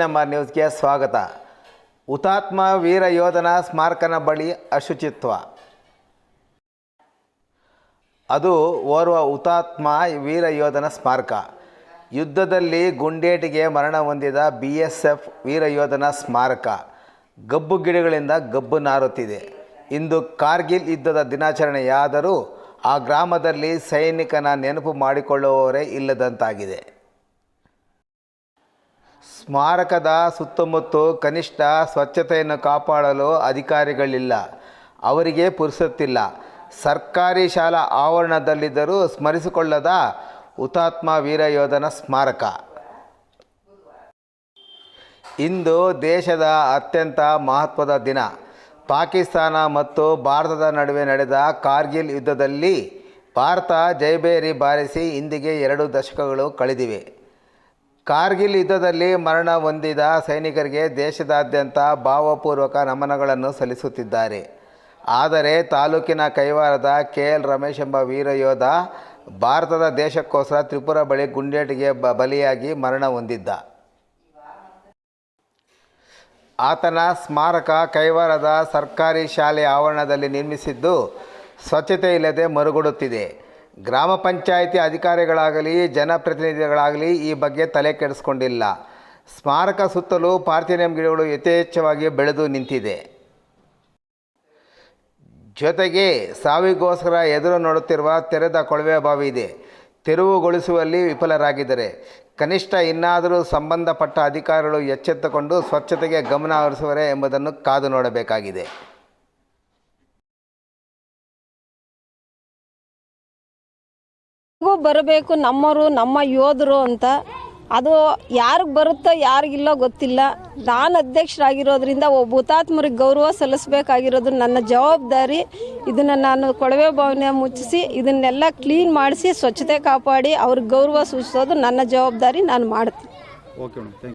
ನಮ್ಮ ನ್ಯೂಸ್ಗೆ ಸ್ವಾಗತ. ಹುತಾತ್ಮ ವೀರ ಯೋಧನ ಸ್ಮಾರಕನ ಬಳಿ ಅಶುಚಿತ್ವ. ಅದು ಓರ್ವ ಹುತಾತ್ಮ ವೀರ ಯೋಧನ ಸ್ಮಾರಕ. ಯುದ್ಧದಲ್ಲಿ ಗುಂಡೇಟಿಗೆ ಮರಣ ಹೊಂದಿದ BSF ವೀರ ಯೋಧನ ಸ್ಮಾರಕ ಗಬ್ಬು ಗಿಡಗಳಿಂದ ಗಬ್ಬು ನಾರುತ್ತಿದೆ. ಇಂದು ಕಾರ್ಗಿಲ್ ಯುದ್ಧದ ದಿನಾಚರಣೆಯಾದರೂ ಆ ಗ್ರಾಮದಲ್ಲಿ ಸೈನಿಕನ ನೆನಪು ಮಾಡಿಕೊಳ್ಳುವವರೇ ಇಲ್ಲದಂತಾಗಿದೆ. ಸ್ಮಾರಕದ ಸುತ್ತಮುತ್ತ ಕನಿಷ್ಠ ಸ್ವಚ್ಛತೆಯನ್ನು ಕಾಪಾಡಲು ಅಧಿಕಾರಿಗಳಿಲ್ಲ, ಅವರಿಗೆ ಪುರುಸೊತ್ತಿಲ್ಲ. ಸರ್ಕಾರಿ ಶಾಲಾ ಆವರಣದಲ್ಲಿದ್ದರೂ ಸ್ಮರಿಸಿಕೊಳ್ಳದ ಹುತಾತ್ಮ ವೀರ ಯೋಧನ ಸ್ಮಾರಕ. ಇಂದು ದೇಶದ ಅತ್ಯಂತ ಮಹತ್ವದ ದಿನ. ಪಾಕಿಸ್ತಾನ ಮತ್ತು ಭಾರತದ ನಡುವೆ ನಡೆದ ಕಾರ್ಗಿಲ್ ಯುದ್ಧದಲ್ಲಿ ಭಾರತ ಜಯಭೇರಿ ಬಾರಿಸಿ ಇಂದಿಗೆ 2 ದಶಕಗಳು ಕಳೆದಿವೆ. ಕಾರ್ಗಿಲ್ ಯುದ್ಧದಲ್ಲಿ ಮರಣ ಹೊಂದಿದ ಸೈನಿಕರಿಗೆ ದೇಶದಾದ್ಯಂತ ಭಾವಪೂರ್ವಕ ನಮನಗಳನ್ನು ಸಲ್ಲಿಸುತ್ತಿದ್ದಾರೆ. ಆದರೆ ತಾಲೂಕಿನ ಕೈವಾರದ KL ರಮೇಶ್ ಎಂಬ ವೀರ ಯೋಧ ಭಾರತದ ದೇಶಕ್ಕೋಸ್ಕರ ತ್ರಿಪುರ ಬಳಿ ಗುಂಡೇಟಿಗೆ ಬಲಿಯಾಗಿ ಮರಣ ಹೊಂದಿದ್ದ. ಆತನ ಸ್ಮಾರಕ ಕೈವಾರದ ಸರ್ಕಾರಿ ಶಾಲೆ ಆವರಣದಲ್ಲಿ ನಿರ್ಮಿಸಿದ್ದು ಸ್ವಚ್ಛತೆ ಇಲ್ಲದೆ ಮರುಗುಡುತ್ತಿದೆ. ಗ್ರಾಮ ಪಂಚಾಯಿತಿ ಅಧಿಕಾರಿಗಳಾಗಲಿ ಜನಪ್ರತಿನಿಧಿಗಳಾಗಲಿ ಈ ಬಗ್ಗೆ ತಲೆ ಕೆಡಿಸ್ಕೊಂಡಿಲ್ಲ. ಸ್ಮಾರಕ ಸುತ್ತಲೂ ಪಾರ್ಥಿನಿಯಂ ಗಿಡಗಳು ಯಥೇಚ್ಛವಾಗಿ ಬೆಳೆದು ನಿಂತಿದೆ. ಜೊತೆಗೆ ಸಾವಿಗೋಸ್ಕರ ಎದುರು ನೋಡುತ್ತಿರುವ ತೆರೆದ ಕೊಳವೆ ಬಾವಿ ಇದೆ. ತೆರವುಗೊಳಿಸುವಲ್ಲಿ ವಿಫಲರಾಗಿದ್ದರೆ ಕನಿಷ್ಠ ಇನ್ನಾದರೂ ಸಂಬಂಧಪಟ್ಟ ಅಧಿಕಾರಿಗಳು ಎಚ್ಚೆತ್ತುಕೊಂಡು ಸ್ವಚ್ಛತೆಗೆ ಗಮನ ಹರಿಸುವರೇ ಎಂಬುದನ್ನು ಕಾದು ನೋಡಬೇಕಾಗಿದೆ. ಬರಬೇಕು ನಮ್ಮವರು, ನಮ್ಮ ಯೋಧರು ಅಂತ. ಅದು ಯಾರಿಗೆ ಬರುತ್ತೋ ಯಾರಿಗಿಲ್ಲೋ ಗೊತ್ತಿಲ್ಲ. ನಾನು ಅಧ್ಯಕ್ಷರಾಗಿರೋದ್ರಿಂದ ಒಬ್ಬ ಹುತಾತ್ಮರಿಗೆ ಗೌರವ ಸಲ್ಲಿಸಬೇಕಾಗಿರೋದು ನನ್ನ ಜವಾಬ್ದಾರಿ. ಇದನ್ನು ನಾನು ಕೊಳವೆ ಬಾವಿನ ಮುಚ್ಚಿಸಿ ಇದನ್ನೆಲ್ಲ ಕ್ಲೀನ್ ಮಾಡಿಸಿ ಸ್ವಚ್ಛತೆ ಕಾಪಾಡಿ ಅವ್ರಿಗೆ ಗೌರವ ಸೂಚಿಸೋದು ನನ್ನ ಜವಾಬ್ದಾರಿ. ನಾನು ಮಾಡ್ತೀನಿ.